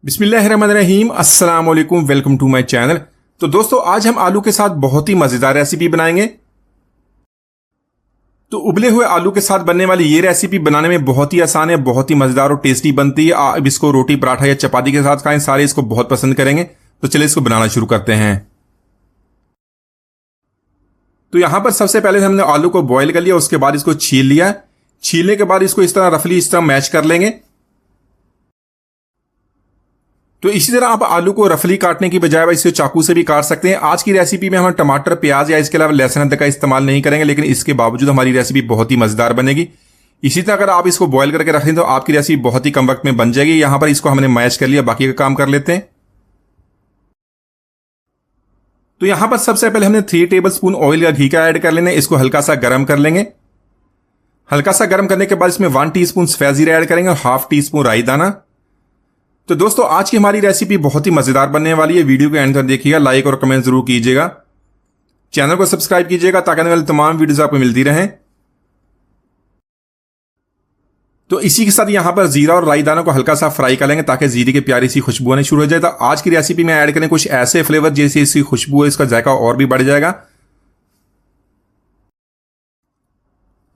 बिस्मिल्लाहिर्रहमानिर्रहीम, अस्सलाम वालेकुम, वेलकम टू माय चैनल। तो दोस्तों, आज हम आलू के साथ बहुत ही मजेदार रेसिपी बनाएंगे। तो उबले हुए आलू के साथ बनने वाली ये रेसिपी बनाने में बहुत ही आसान है, बहुत ही मजेदार और टेस्टी बनती है। आप इसको रोटी, पराठा या चपाती के साथ खाएं, सारे इसको बहुत पसंद करेंगे। तो चलिए इसको बनाना शुरू करते हैं। तो यहां पर सबसे पहले हमने आलू को बॉईल कर लिया, उसके बाद इसको छील लिया। छीलने के बाद इसको इस तरह रफली इस तरह मैश कर लेंगे। तो इसी तरह आप आलू को रफली काटने की बजाय इसे चाकू से भी काट सकते हैं। आज की रेसिपी में हम टमाटर, प्याज या इसके अलावा लहसुन अदरक का इस्तेमाल नहीं करेंगे, लेकिन इसके बावजूद हमारी रेसिपी बहुत ही मजेदार बनेगी। इसी तरह अगर आप इसको बॉईल करके रख लें तो आपकी रेसिपी बहुत ही कम वक्त में बन जाएगी। यहां पर इसको हमने मैश कर लिया, बाकी का काम कर लेते हैं। तो यहां पर सबसे पहले हमने 3 टेबल स्पून ऑयल या घी का ऐड कर लेना है। इसको हल्का सा गर्म कर लेंगे। हल्का सा गर्म करने के बाद इसमें 1 टीस्पून सफेद जीरा ऐड करेंगे और हाफ टीस्पून राई दाना। तो दोस्तों, आज की हमारी रेसिपी बहुत ही मजेदार बनने वाली है। वीडियो को एंड तक देखिएगा, लाइक और कमेंट जरूर कीजिएगा, चैनल को सब्सक्राइब कीजिएगा ताकि आने वाली तमाम वीडियोस आपको मिलती रहें। तो इसी के साथ यहां पर जीरा और राई दानों को हल्का सा फ्राई कर लेंगे ताकि जीरे की प्यारी सी खुशबू आनी शुरू हो जाए। तो आज की रेसिपी में ऐड करें कुछ ऐसे फ्लेवर जैसे इसकी खुशबू है, इसका जायका और भी बढ़ जाएगा।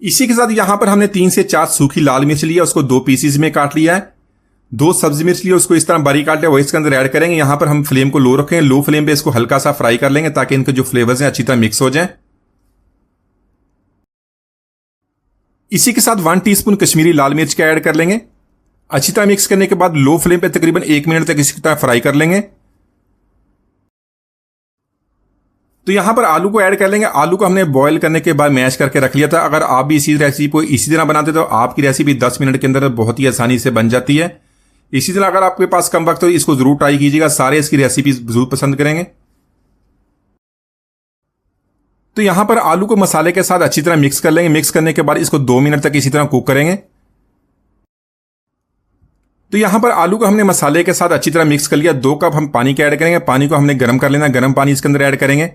इसी के साथ यहां पर हमने 3 से 4 सूखी लाल मिर्च लिया, उसको 2 पीसीज में काट लिया है। 2 सब्जी मिर्च लिए, उसको इस तरह बारीक काट लिया, वो इसके अंदर ऐड करेंगे। यहां पर हम फ्लेम को लो रखें, लो फ्लेम पे इसको हल्का सा फ्राई कर लेंगे ताकि इनके जो फ्लेवर्स हैं अच्छी तरह मिक्स हो जाएं। इसी के साथ 1 टीस्पून कश्मीरी लाल मिर्च का ऐड कर लेंगे। अच्छी तरह मिक्स करने के बाद लो फ्लेम पे तकरीबन 1 मिनट तक इसी तरह फ्राई कर लेंगे। तो यहां पर आलू को ऐड कर लेंगे। आलू को हमने बॉईल करने के बाद मैश करके रख लिया था। अगर आप भी इसी रेसिपी को इसी तरह बनाते तो आपकी रेसिपी 10 मिनट के अंदर बहुत ही आसानी से बन जाती है। इसी तरह अगर आपके पास कम वक्त हो इसको जरूर ट्राई कीजिएगा, सारे इसकी रेसिपी जरूर पसंद करेंगे। तो यहां पर आलू को मसाले के साथ अच्छी तरह मिक्स कर लेंगे। मिक्स करने के बाद इसको 2 मिनट तक इसी तरह कुक करेंगे। तो यहां पर आलू को हमने मसाले के साथ अच्छी तरह मिक्स कर लिया। 2 कप हम पानी का ऐड करेंगे। पानी को हमने गर्म कर लेना, गर्म पानी इसके अंदर ऐड करेंगे,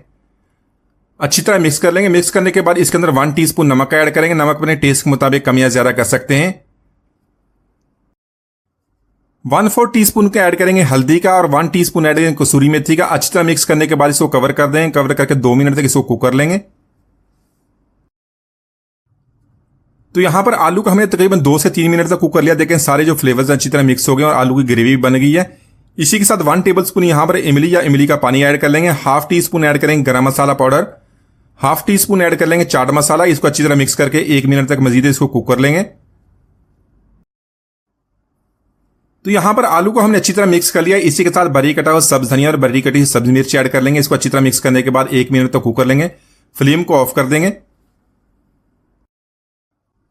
अच्छी तरह मिक्स कर लेंगे। मिक्स करने के बाद इसके अंदर 1 टीस्पून नमक ऐड करेंगे। नमक अपने टेस्ट के मुताबिक कम या ज्यादा कर सकते हैं। 1/4 टीस्पून का ऐड करेंगे हल्दी का और 1 टीस्पून ऐड करेंगे कसूरी मेथी का। अच्छी तरह मिक्स करने के बाद इसको कवर कर देंगे। कवर करके 2 मिनट तक इसको कुक कर लेंगे। तो यहां पर आलू को हमने तकरीबन 2 से 3 मिनट तक कुक कर लिया। देखें सारे जो फ्लेवर्स अच्छी तरह मिक्स हो गए और आलू की ग्रेवी भी बन गई है। इसी के साथ 1 टेबल स्पून यहां पर इमली या इमली का पानी ऐड कर लेंगे। हाफ टीस्पून ऐड करेंगे गरम मसाला पाउडर। हाफ टीस्पून ऐड कर लेंगे चाट मसाला। इसको अच्छी तरह मिक्स करके 1 मिनट तक मजीद इसको कुक कर लेंगे। तो यहां पर आलू को हमने अच्छी तरह मिक्स कर लिया। इसी के साथ बारीक कटा हुआ सब्ज धनिया और बारीक कटी सब्जी मिर्च ऐड कर लेंगे। इसको अच्छी तरह मिक्स करने के बाद 1 मिनट तक कुक कर लेंगे। फ्लेम को ऑफ कर देंगे।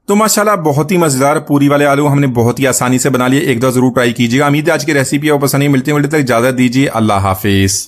तो माशाल्लाह बहुत ही मजेदार पूरी वाले आलू हमने बहुत ही आसानी से बना लिए। एक दो जरूर ट्राई कीजिएगा। उम्मीद है आज की रेसिपी आपको पसंद आई। मिलते हैं तक इजाजत दीजिए। अल्लाह हाफिज।